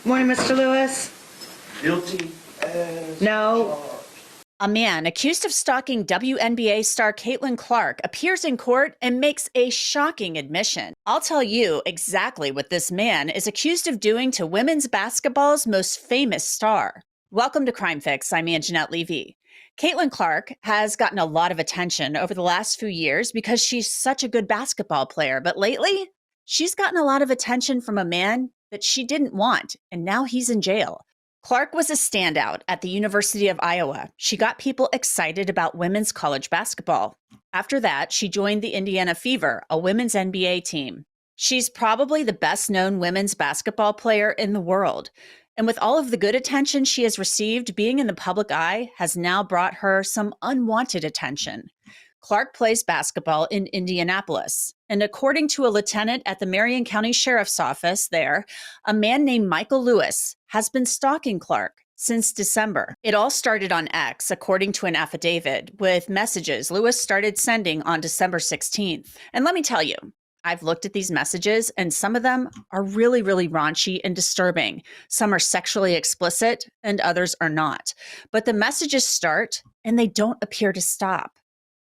Morning, Mr. Lewis. Guilty as No. charged. A man accused of stalking WNBA star Caitlin Clark appears in court and makes a shocking admission. I'll tell you exactly what this man is accused of doing to women's basketball's most famous star. Welcome to Crime Fix. I'm Angenette Levy. Caitlin Clark has gotten a lot of attention over the last few years because she's such a good basketball player, but lately, she's gotten a lot of attention from a man that she didn't want, and now he's in jail. Clark was a standout at the University of Iowa. She got people excited about women's college basketball. After that, she joined the Indiana Fever, a women's NBA team. She's probably the best-known women's basketball player in the world. And with all of the good attention she has received, being in the public eye has now brought her some unwanted attention. Clark plays basketball in Indianapolis. And according to a lieutenant at the Marion County Sheriff's Office there, a man named Michael Lewis has been stalking Clark since December. It all started on X, according to an affidavit, with messages Lewis started sending on December 16th. And let me tell you, I've looked at these messages, and some of them are really, really raunchy and disturbing. Some are sexually explicit, and others are not. But the messages start, and they don't appear to stop.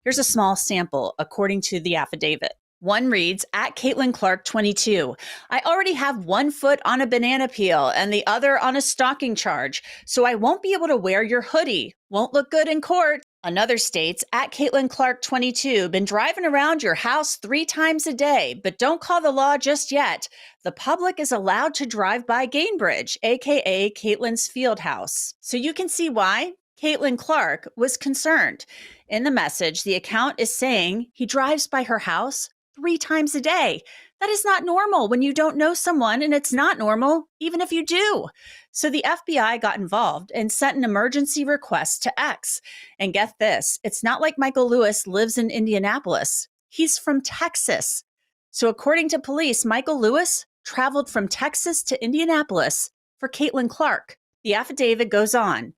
Here's a small sample, according to the affidavit. One reads, at Caitlin Clark 22, I already have one foot on a banana peel and the other on a stalking charge, so I won't be able to wear your hoodie. Won't look good in court. Another states, at Caitlin Clark 22, been driving around your house 3 times a day, but don't call the law just yet. The public is allowed to drive by Gainbridge, aka Caitlin's field house. So you can see why Caitlin Clark was concerned. In the message, the account is saying he drives by her house 3 times a day. That is not normal when you don't know someone, and it's not normal even if you do. So the FBI got involved and sent an emergency request to X. And get this, it's not like Michael Lewis lives in Indianapolis. He's from Texas. So according to police, Michael Lewis traveled from Texas to Indianapolis for Caitlin Clark. The affidavit goes on.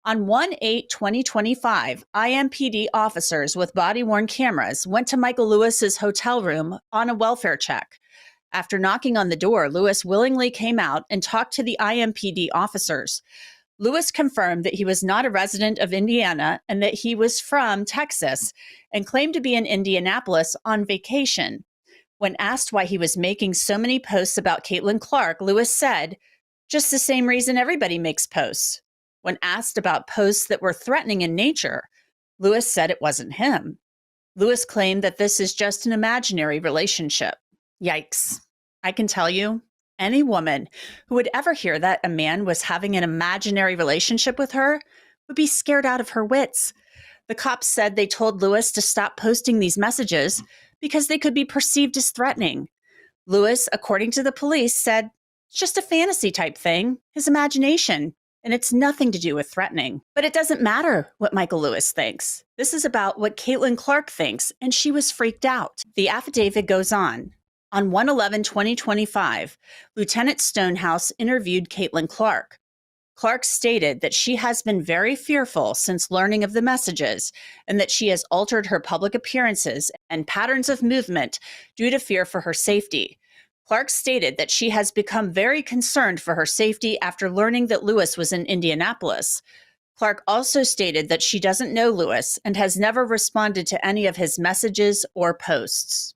On 1/8/2025, IMPD officers with body-worn cameras went to Michael Lewis's hotel room on a welfare check. After knocking on the door, Lewis willingly came out and talked to the IMPD officers. Lewis confirmed that he was not a resident of Indiana and that he was from Texas and claimed to be in Indianapolis on vacation. When asked why he was making so many posts about Caitlin Clark, Lewis said, just the same reason everybody makes posts. When asked about posts that were threatening in nature, Lewis said it wasn't him. Lewis claimed that this is just an imaginary relationship. Yikes. I can tell you, any woman who would ever hear that a man was having an imaginary relationship with her would be scared out of her wits. The cops said they told Lewis to stop posting these messages because they could be perceived as threatening. Lewis, according to the police, said it's just a fantasy type thing, his imagination. And it's nothing to do with threatening. But it doesn't matter what Michael Lewis thinks. This is about what Caitlin Clark thinks, and she was freaked out. The affidavit goes on. On 1/11/2025, Lieutenant Stonehouse interviewed Caitlin Clark. Clark stated that she has been very fearful since learning of the messages and that she has altered her public appearances and patterns of movement due to fear for her safety. Clark stated that she has become very concerned for her safety after learning that Lewis was in Indianapolis. Clark also stated that she doesn't know Lewis and has never responded to any of his messages or posts.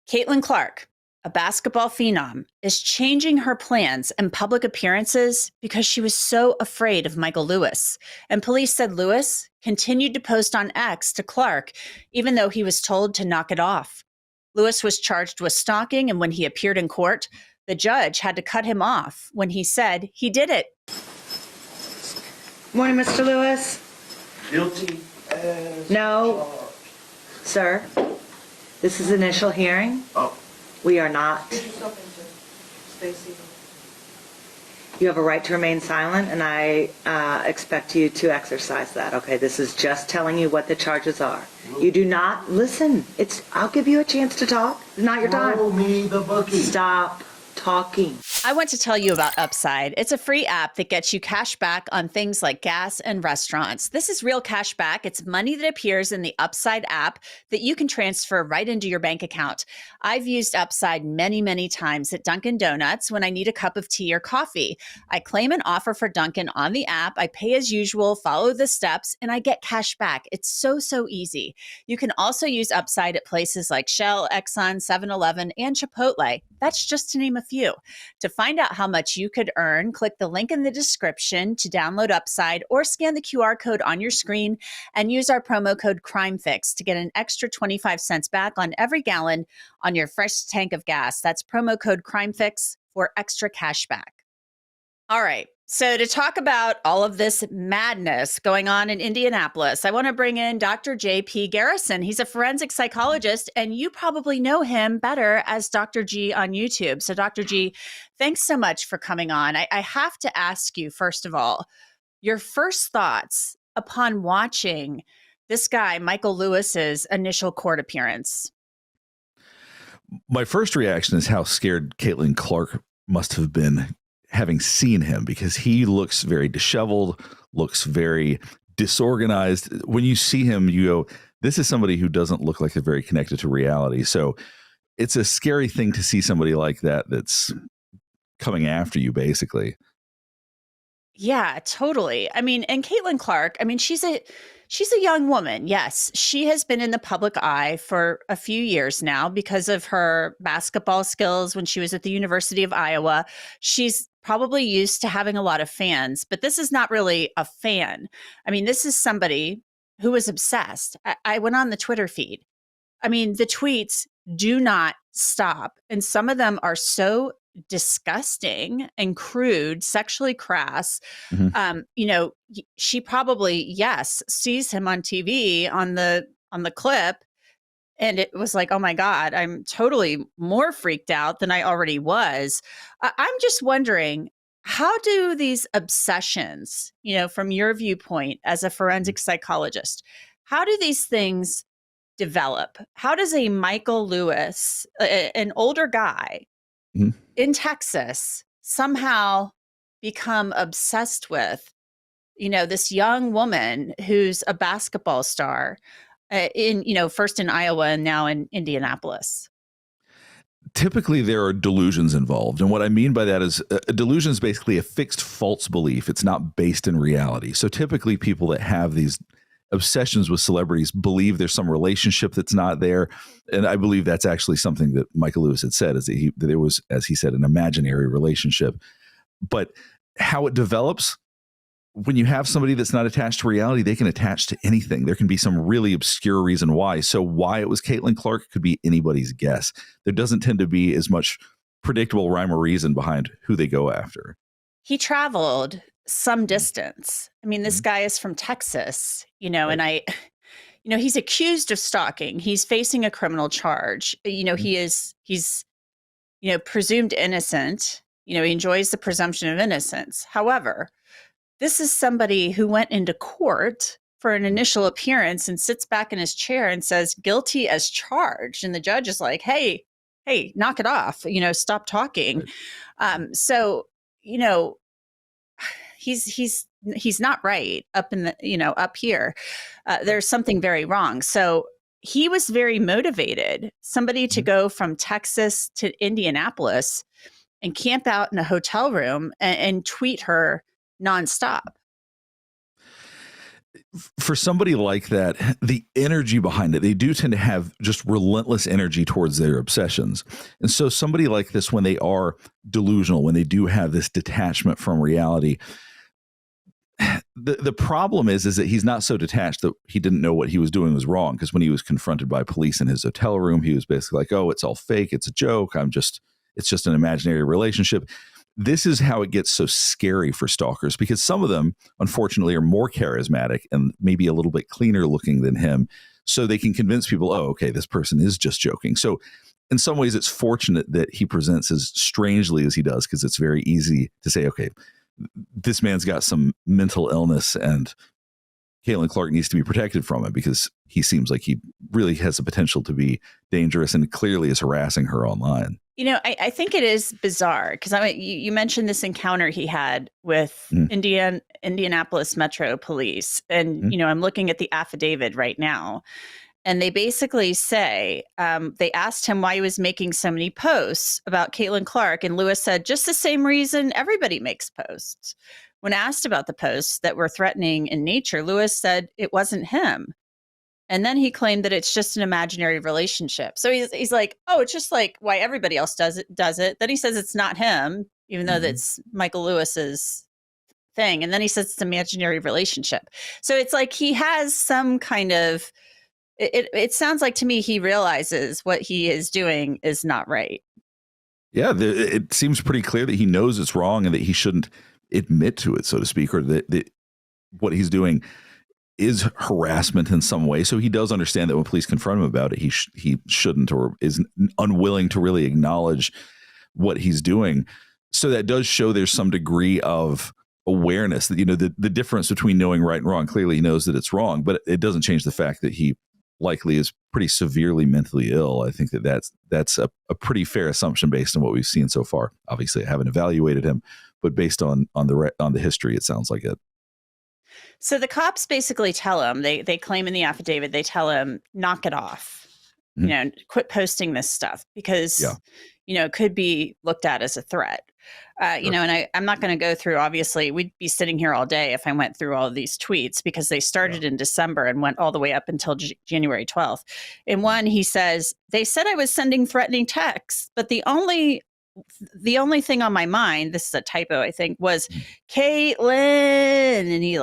Caitlin Clark, a basketball phenom, is changing her plans and public appearances because she was so afraid of Michael Lewis. And police said Lewis continued to post on X to Clark, even though he was told to knock it off. Lewis was charged with stalking, and when he appeared in court, the judge had to cut him off when he said he did it. Morning, Mr. Lewis. Guilty as No. charged. Sir, this is initial hearing. Oh, We are not. Stacy. You have a right to remain silent, and I expect you to exercise that. Okay, this is just telling you what the charges are. You do not listen. I'll give you a chance to talk. It's not your time. throw me the bookie. Stop talking. I want to tell you about Upside. It's a free app that gets you cash back on things like gas and restaurants. This is real cash back. It's money that appears in the Upside app that you can transfer right into your bank account. I've used Upside many, many times at Dunkin' Donuts when I need a cup of tea or coffee. I claim an offer for Dunkin' on the app. I pay as usual, follow the steps, and I get cash back. It's so, so easy. You can also use Upside at places like Shell, Exxon, 7-Eleven, and Chipotle. That's just to name a few. To find out how much you could earn, click the link in the description to download Upside or scan the QR code on your screen and use our promo code CRIMEFIX to get an extra 25 cents back on every gallon on your fresh tank of gas. That's promo code CRIMEFIX for extra cash back. All right. So to talk about all of this madness going on in Indianapolis, I want to bring in Dr. J.P. Garrison. He's a forensic psychologist, and you probably know him better as Dr. G on YouTube. So Dr. G, thanks so much for coming on. I have to ask you, first of all, your first thoughts upon watching this guy, Michael Lewis's initial court appearance. My first reaction is how scared Caitlin Clark must have been having seen him, because he looks very disheveled, looks very disorganized. When you see him, you go, this is somebody who doesn't look like they're very connected to reality. So it's a scary thing to see somebody like that that's coming after you, basically. Yeah, totally. I mean, and Caitlin Clark, I mean, she's a young woman. Yes, she has been in the public eye for a few years now because of her basketball skills when she was at the University of Iowa. She's probably used to having a lot of fans, but this is not really a fan. I mean, this is somebody who was obsessed. I went on the Twitter feed. I mean, the tweets do not stop. And some of them are so disgusting and crude, sexually crass. You know, she probably, yes, sees him on TV on the clip. And it was like, oh my God, I'm totally more freaked out than I already was. I'm just wondering, how do these obsessions, you know, from your viewpoint as a forensic psychologist, how do these things develop? How does a Michael Lewis, an older guy in Texas, somehow become obsessed with, you know, this young woman who's a basketball star in, you know, first in Iowa and now in Indianapolis? Typically, there are delusions involved. And what I mean by that is a delusion is basically a fixed false belief. It's not based in reality. So typically people that have these obsessions with celebrities believe there's some relationship that's not there. And I believe that's actually something that Michael Lewis had said, is that it was, as he said, an imaginary relationship. But how it develops, when you have somebody that's not attached to reality, they can attach to anything. There can be some really obscure reason why. So why it was Caitlin Clark could be anybody's guess. There doesn't tend to be as much predictable rhyme or reason behind who they go after. He traveled some distance. I mean, this guy is from Texas, you know, and you know, he's accused of stalking. He's facing a criminal charge. You know, he's, you know, presumed innocent. You know, he enjoys the presumption of innocence. However, this is somebody who went into court for an initial appearance and sits back in his chair and says, guilty as charged. And the judge is like, hey, knock it off, you know, stop talking. So, you know, he's not right up in the, you know, up here. There's something very wrong. So he was very motivated, somebody to go from Texas to Indianapolis and camp out in a hotel room and tweet her nonstop. For somebody like that, the energy behind it, they do tend to have just relentless energy towards their obsessions. And so somebody like this, when they are delusional, when they do have this detachment from reality, the problem is that he's not so detached that he didn't know what he was doing was wrong. Because when he was confronted by police in his hotel room, he was basically like, oh, it's all fake. It's a joke. It's just an imaginary relationship. This is how it gets so scary for stalkers, because some of them, unfortunately, are more charismatic and maybe a little bit cleaner looking than him. So they can convince people, oh, okay, this person is just joking. So in some ways, it's fortunate that he presents as strangely as he does, because it's very easy to say, okay, this man's got some mental illness and Caitlin Clark needs to be protected from it because he seems like he really has the potential to be dangerous and clearly is harassing her online. I think it is bizarre because you mentioned this encounter he had with Indianapolis Metro Police. And, I'm looking at the affidavit right now. And they basically say they asked him why he was making so many posts about Caitlin Clark. And Lewis said, just the same reason everybody makes posts. When asked about the posts that were threatening in nature, Lewis said it wasn't him. And then he claimed that it's just an imaginary relationship. So he's like, oh, it's just like why everybody else does it. Then he says it's not him, even though that's Michael Lewis's thing. And then he says it's an imaginary relationship. So it's like he has some kind of, it sounds like to me he realizes what he is doing is not right. Yeah, it seems pretty clear that he knows it's wrong and that he shouldn't admit to it, so to speak, or that what he's doing is harassment in some way. So he does understand that when police confront him about it, he shouldn't or is unwilling to really acknowledge what he's doing. So that does show there's some degree of awareness that, the difference between knowing right and wrong. Clearly he knows that it's wrong, but it doesn't change the fact that he likely is pretty severely mentally ill. I think that's a pretty fair assumption based on what we've seen so far. Obviously I haven't evaluated him, but based on the history, it sounds like it. So the cops basically tell him, they claim in the affidavit, they tell him, knock it off, quit posting this stuff because, it could be looked at as a threat. And I'm not going to go through, obviously, we'd be sitting here all day if I went through all of these tweets because they started in December and went all the way up until January 12th. In one, he says, they said I was sending threatening texts, but the only thing on my mind, this is a typo, I think, was Caitlin. And he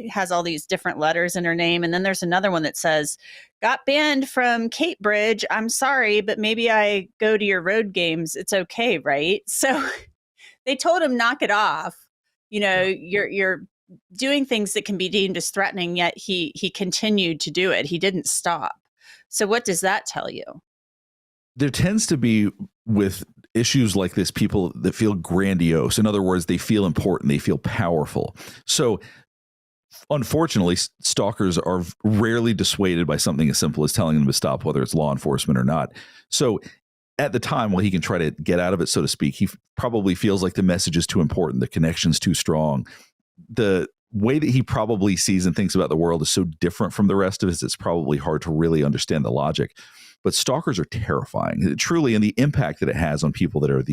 has all these different letters in her name. And then there's another one that says, got banned from Kate Bridge. I'm sorry, but maybe I go to your road games. It's okay, right? So they told him, knock it off. You're doing things that can be deemed as threatening, yet he continued to do it. He didn't stop. So what does that tell you? There tends to be, with issues like this, people that feel grandiose. In other words, they feel important. They feel powerful. So unfortunately, stalkers are rarely dissuaded by something as simple as telling them to stop, whether it's law enforcement or not. So at the time, while he can try to get out of it, so to speak, he probably feels like the message is too important. The connection's too strong. The way that he probably sees and thinks about the world is so different from the rest of us, it's probably hard to really understand the logic. But stalkers are terrifying, truly, and the impact that it has on people that are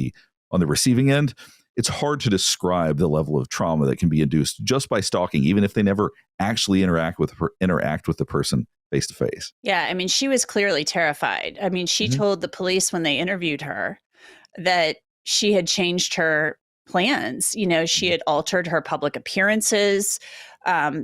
on the receiving end. It's hard to describe the level of trauma that can be induced just by stalking, even if they never actually interact with the person face to face. Yeah, I mean, she was clearly terrified. I mean, she told the police when they interviewed her that she had changed her plans. She had altered her public appearances,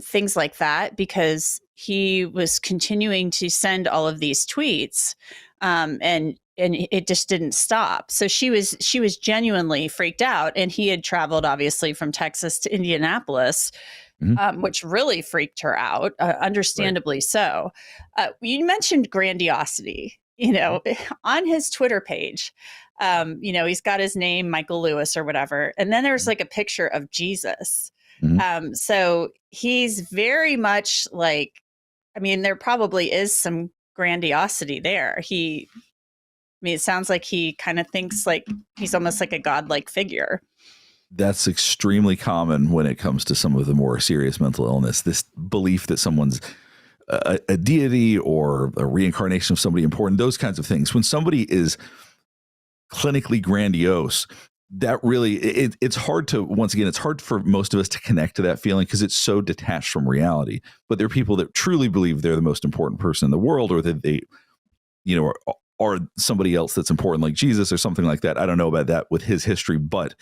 things like that, because he was continuing to send all of these tweets, and it just didn't stop. So she was genuinely freaked out, and he had traveled obviously from Texas to Indianapolis, which really freaked her out, understandably right. So. You mentioned grandiosity, on his Twitter page. He's got his name, Michael Lewis or whatever, and then there's like a picture of Jesus. So he's very much like, there probably is some grandiosity there. It sounds like he kind of thinks like he's almost like a godlike figure. That's extremely common when it comes to some of the more serious mental illness. This belief that someone's a deity or a reincarnation of somebody important, those kinds of things. When somebody is clinically grandiose, that really, it's hard to, once again, it's hard for most of us to connect to that feeling because it's so detached from reality. But there are people that truly believe they're the most important person in the world, or that they, are somebody else that's important, like Jesus or something like that. I don't know about that with his history, but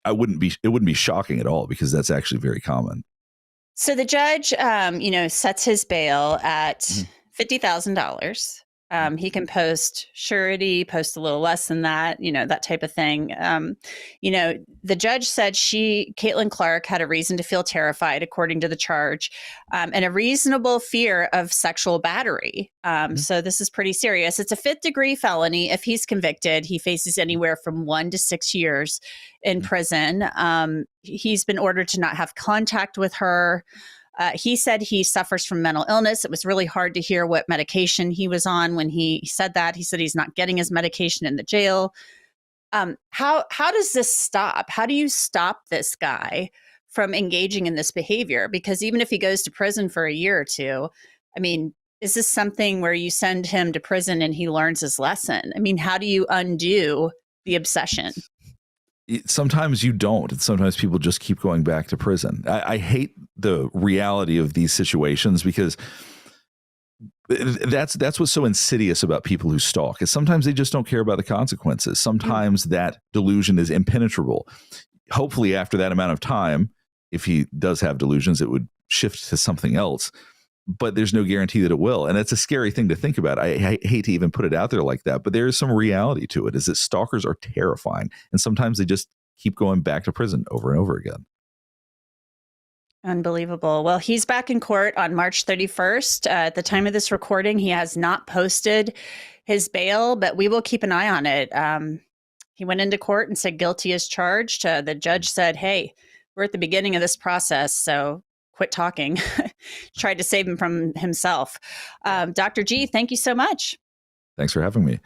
it wouldn't be shocking at all because that's actually very common. So the judge, sets his bail at $50,000. He can post surety, post a little less than that, that type of thing. The judge said Caitlin Clark had a reason to feel terrified, according to the charge, and a reasonable fear of sexual battery. So this is pretty serious. It's a 5th-degree felony. If he's convicted, he faces anywhere from 1 to 6 years in prison. He's been ordered to not have contact with her. He said he suffers from mental illness. It was really hard to hear what medication he was on when he said that. He said he's not getting his medication in the jail. How does this stop? How do you stop this guy from engaging in this behavior? Because even if he goes to prison for a year or two, I mean, is this something where you send him to prison and he learns his lesson? I mean, how do you undo the obsession? Sometimes you don't. Sometimes people just keep going back to prison. I hate the reality of these situations because that's what's so insidious about people who stalk is sometimes they just don't care about the consequences. Sometimes that delusion is impenetrable. Hopefully after that amount of time, if he does have delusions, it would shift to something else. But there's no guarantee that it will. And it's a scary thing to think about. I hate to even put it out there like that, but there is some reality to it, is that stalkers are terrifying. And sometimes they just keep going back to prison over and over again. Unbelievable. Well, he's back in court on March 31st. At the time of this recording, he has not posted his bail, but we will keep an eye on it. He went into court and said guilty as charged. The judge said, hey, we're at the beginning of this process, so quit talking. Tried to save him from himself. Dr. G, thank you so much. Thanks for having me.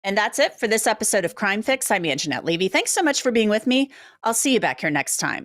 And that's it for this episode of Crime Fix. I'm Angenette Levy. Thanks so much for being with me. I'll see you back here next time.